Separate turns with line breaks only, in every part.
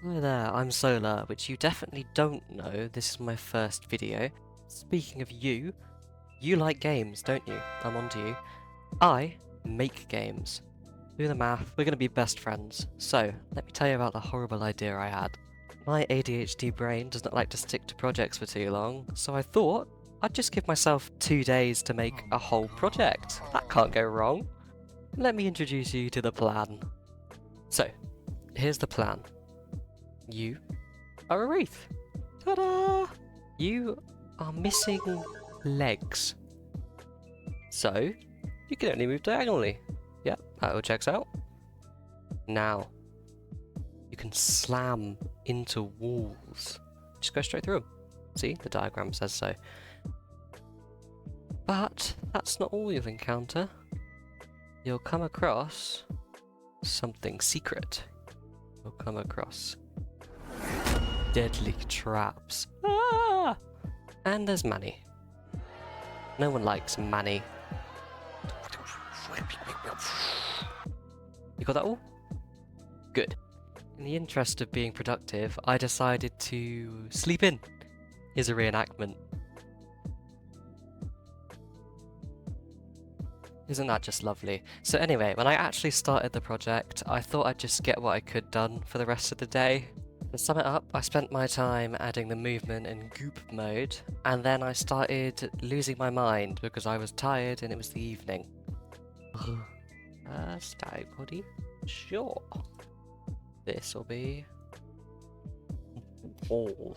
Hi there, I'm Solar, which you definitely don't know. This is my first video. Speaking of you like games, don't you? I'm onto you. I make games. Do the math, we're going to be best friends. So, let me tell you about the horrible idea I had. My ADHD brain does not like to stick to projects for too long, so I thought I'd just give myself 2 days to make a whole project. That can't go wrong. Let me introduce you to the plan. So, here's the plan. You are a wreath. Ta-da! You are missing legs. So, you can only move diagonally. Yep, that all checks out. Now, you can slam into walls. Just go straight through them. See, the diagram says so. But that's not all you'll encounter. You'll come across something secret. You'll come across deadly traps. Ah! And there's Manny. No one likes Manny. You got that all? Good. In the interest of being productive, I decided to sleep in. Here's a reenactment. Isn't that just lovely? So anyway, when I actually started the project, I thought I'd just get what I could done for the rest of the day. To sum it up, I spent my time adding the movement in goop mode, and then I started losing my mind because I was tired and it was the evening. Static body? Sure. This will be wall.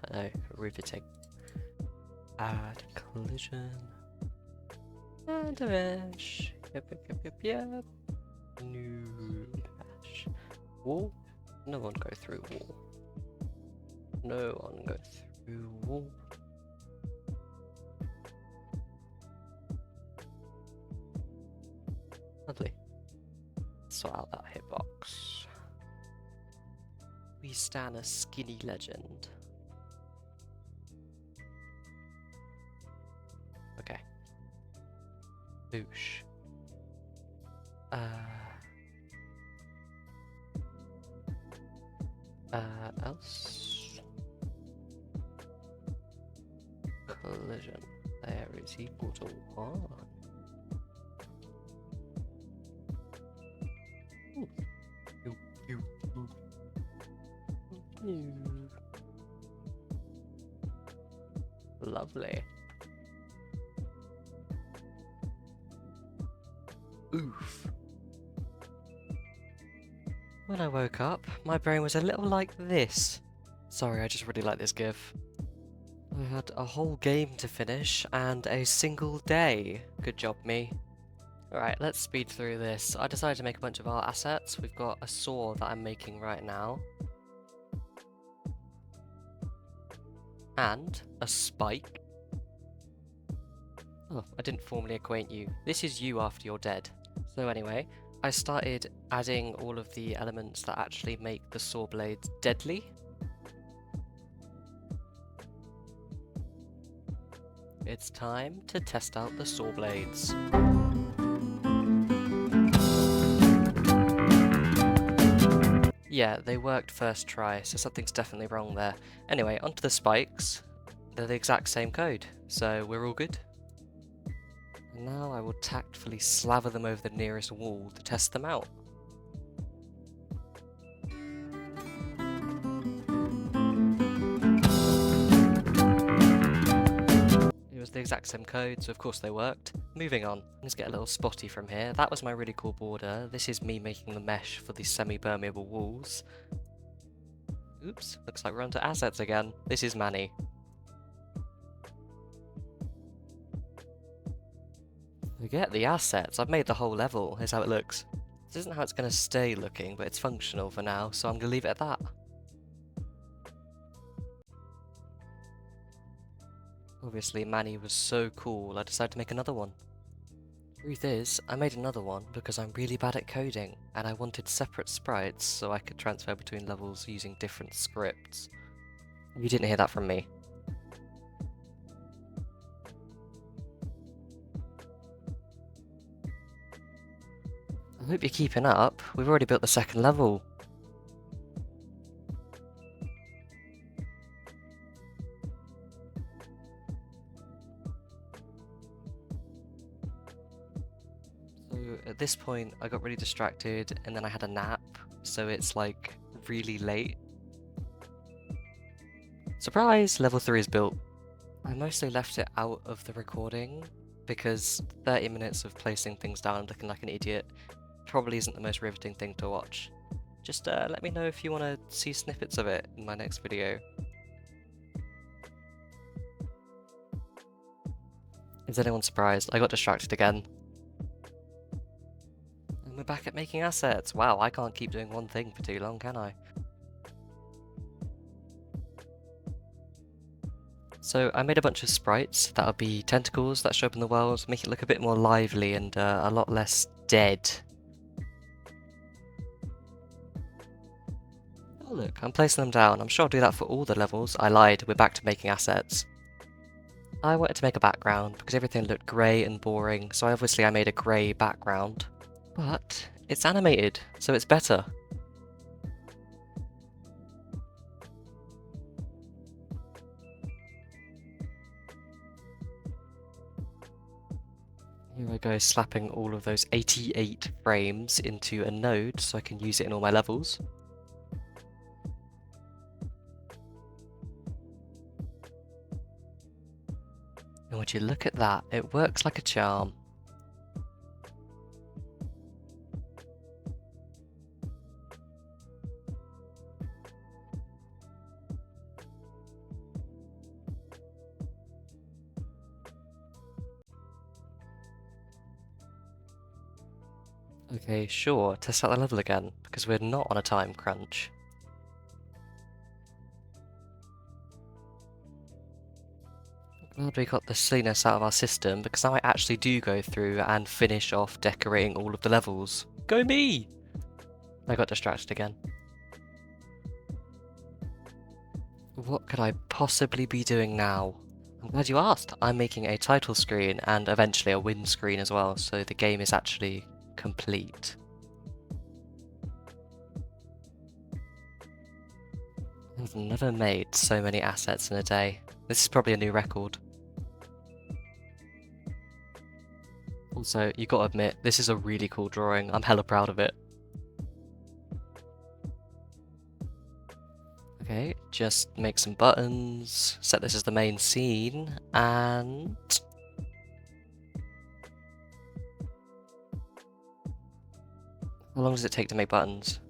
I know, riveting. Add collision. And a mesh. Yep. New mesh. Wall. No one go through wall. No one go through wall. Lovely. Sort out that hitbox. We stand a skinny legend. Okay. Boosh. Else? Collision. There is equal to 1. Lovely. Oof. When I woke up, my brain was a little like this. Sorry, I just really like this gif. I had a whole game to finish and a single day. Good job, me. Alright, let's speed through this. I decided to make a bunch of art assets. We've got a saw that I'm making right now. And a spike. Oh, I didn't formally acquaint you. This is you after you're dead. So anyway, I started adding all of the elements that actually make the saw blades deadly. It's time to test out the saw blades. Yeah, they worked first try, so something's definitely wrong there. Anyway, onto the spikes. They're the exact same code, so we're all good. And now I will tactfully slaver them over the nearest wall to test them out. It was the exact same code, so of course they worked. Moving on, let's get a little spotty from here. That was my really cool border. This is me making the mesh for the semi-permeable walls. Oops, looks like we're onto assets again. This is Manny. Forget the assets, I've made the whole level, here's how it looks. This isn't how it's going to stay looking, but it's functional for now, so I'm going to leave it at that. Obviously, Manny was so cool, I decided to make another one. Truth is, I made another one because I'm really bad at coding, and I wanted separate sprites so I could transfer between levels using different scripts. You didn't hear that from me. I hope you're keeping up. We've already built the second level. at this point, I got really distracted and then I had a nap, so it's like really late. Surprise! Level 3 is built. I mostly left it out of the recording because 30 minutes of placing things down and looking like an idiot probably isn't the most riveting thing to watch. Just let me know if you want to see snippets of it in my next video. Is anyone surprised? I got distracted again. And we're back at making assets. Wow, I can't keep doing one thing for too long, can I? So I made a bunch of sprites that'll be tentacles that show up in the world, make it look a bit more lively and a lot less dead. Oh look, I'm placing them down. I'm sure I'll do that for all the levels. I lied, we're back to making assets. I wanted to make a background because everything looked grey and boring, so obviously I made a grey background. But it's animated, so it's better. Here I go, slapping all of those 88 frames into a node so I can use it in all my levels. And would you look at that, it works like a charm. Okay, sure, test out the level again, because we're not on a time crunch. Glad we got the silliness out of our system, because now I actually do go through and finish off decorating all of the levels. Go me! I got distracted again. What could I possibly be doing now? I'm glad you asked. I'm making a title screen and eventually a win screen as well, so the game is actually complete. I've never made so many assets in a day. This is probably a new record. Also, you gotta admit, this is a really cool drawing. I'm hella proud of it. Okay, just make some buttons, set this as the main scene, and... How long does it take to make buttons?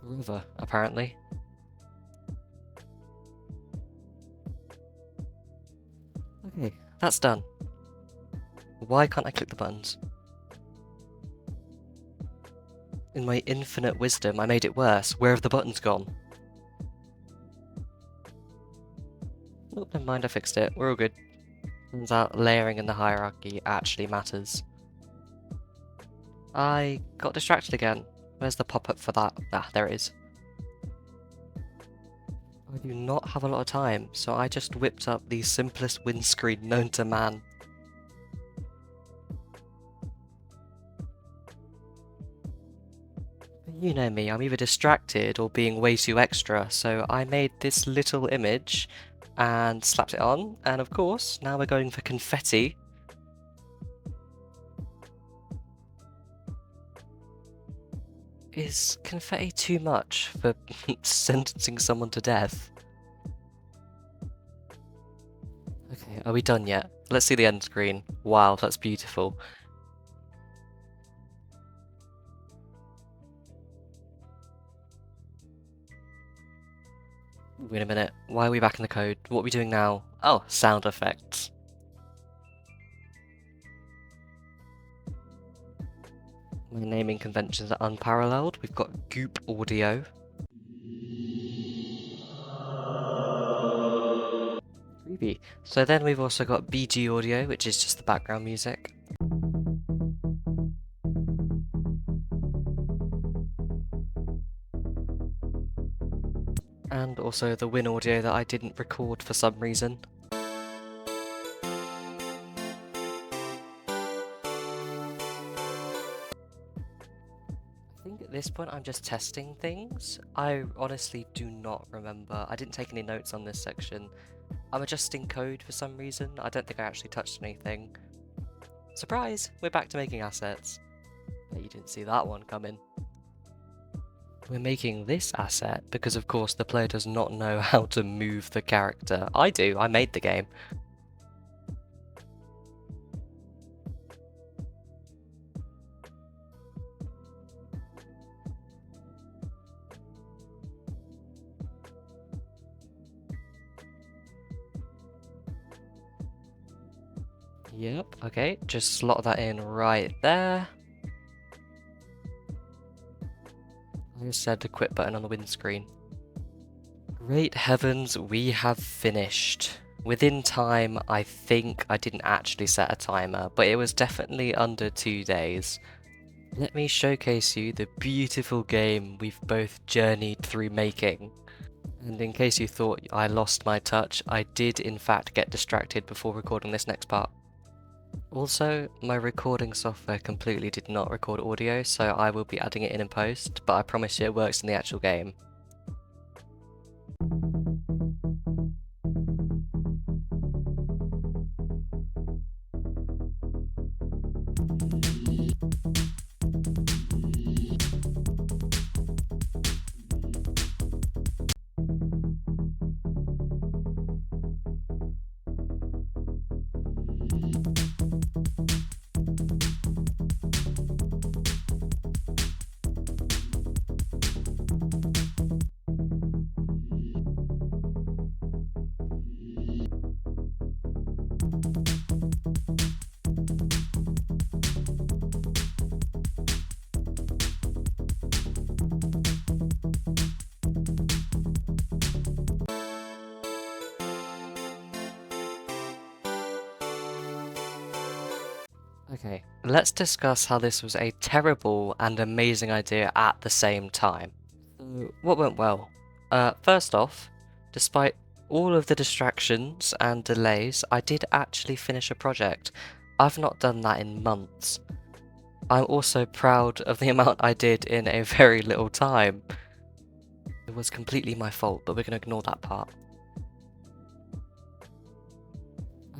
Forever, apparently. Okay, that's done. Why can't I click the buttons? In my infinite wisdom, I made it worse. Where have the buttons gone? Oh, never mind, I fixed it. We're all good. Turns out layering in the hierarchy actually matters. I got distracted again. Where's the pop-up for that? Ah, there it is. I do not have a lot of time, so I just whipped up the simplest windscreen known to man. You know me, I'm either distracted or being way too extra, so I made this little image and slapped it on, and of course, now we're going for confetti. Is confetti too much for sentencing someone to death? Okay, are we done yet? Let's see the end screen. Wow, that's beautiful. Wait a minute, why are we back in the code? What are we doing now? Oh, sound effects. My naming conventions are unparalleled. We've got goop audio. Creepy. So then we've also got BG audio, which is just the background music. And also the win audio that I didn't record for some reason. I think at this point I'm just testing things. I honestly do not remember. I didn't take any notes on this section. I'm adjusting code for some reason. I don't think I actually touched anything. Surprise! We're back to making assets. Bet you didn't see that one coming. We're making this asset because of course the player does not know how to move the character. I do, I made the game. Yep, okay, just slot that in right there. I just said the quit button on the windscreen. Great heavens, we have finished. Within time, I think I didn't actually set a timer, but it was definitely under 2 days. Let me showcase you the beautiful game we've both journeyed through making. And in case you thought I lost my touch, I did in fact get distracted before recording this next part. Also, my recording software completely did not record audio, so I will be adding it in post, but I promise you it works in the actual game. Okay, let's discuss how this was a terrible and amazing idea at the same time. So, what went well? First off, despite all of the distractions and delays, I did actually finish a project. I've not done that in months. I'm also proud of the amount I did in a very little time. It was completely my fault, but we're going to ignore that part.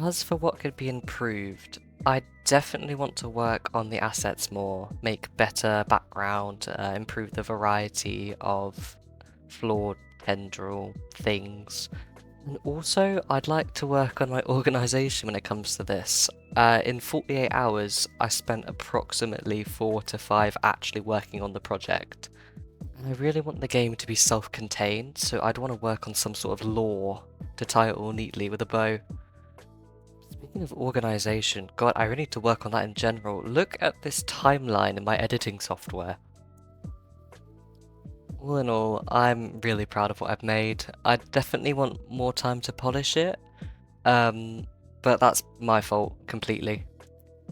As for what could be improved, I definitely want to work on the assets more, make better background, improve the variety of flawed tendril things. And also, I'd like to work on my organisation when it comes to this. In 48 hours, I spent approximately 4 to 5 actually working on the project. And I really want the game to be self-contained, so I'd want to work on some sort of lore to tie it all neatly with a bow. Speaking of organisation, god, I really need to work on that in general. Look at this timeline in my editing software. All in all, I'm really proud of what I've made. I definitely want more time to polish it, but that's my fault completely.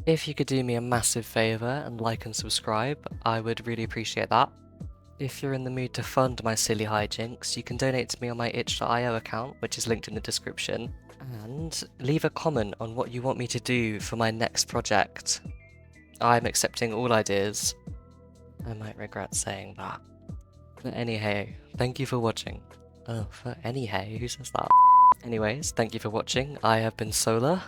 If you could do me a massive favour and like and subscribe, I would really appreciate that. If you're in the mood to fund my silly hijinks, you can donate to me on my itch.io account, which is linked in the description. And leave a comment on what you want me to do for my next project. I'm accepting all ideas. I might regret saying that. But anyhow, thank you for watching. Oh, for anyhow, who says that? Anyways, thank you for watching. I have been Solar,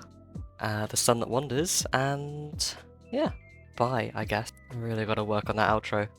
the sun that wanders, and yeah, bye, I guess. I really gotta work on that outro.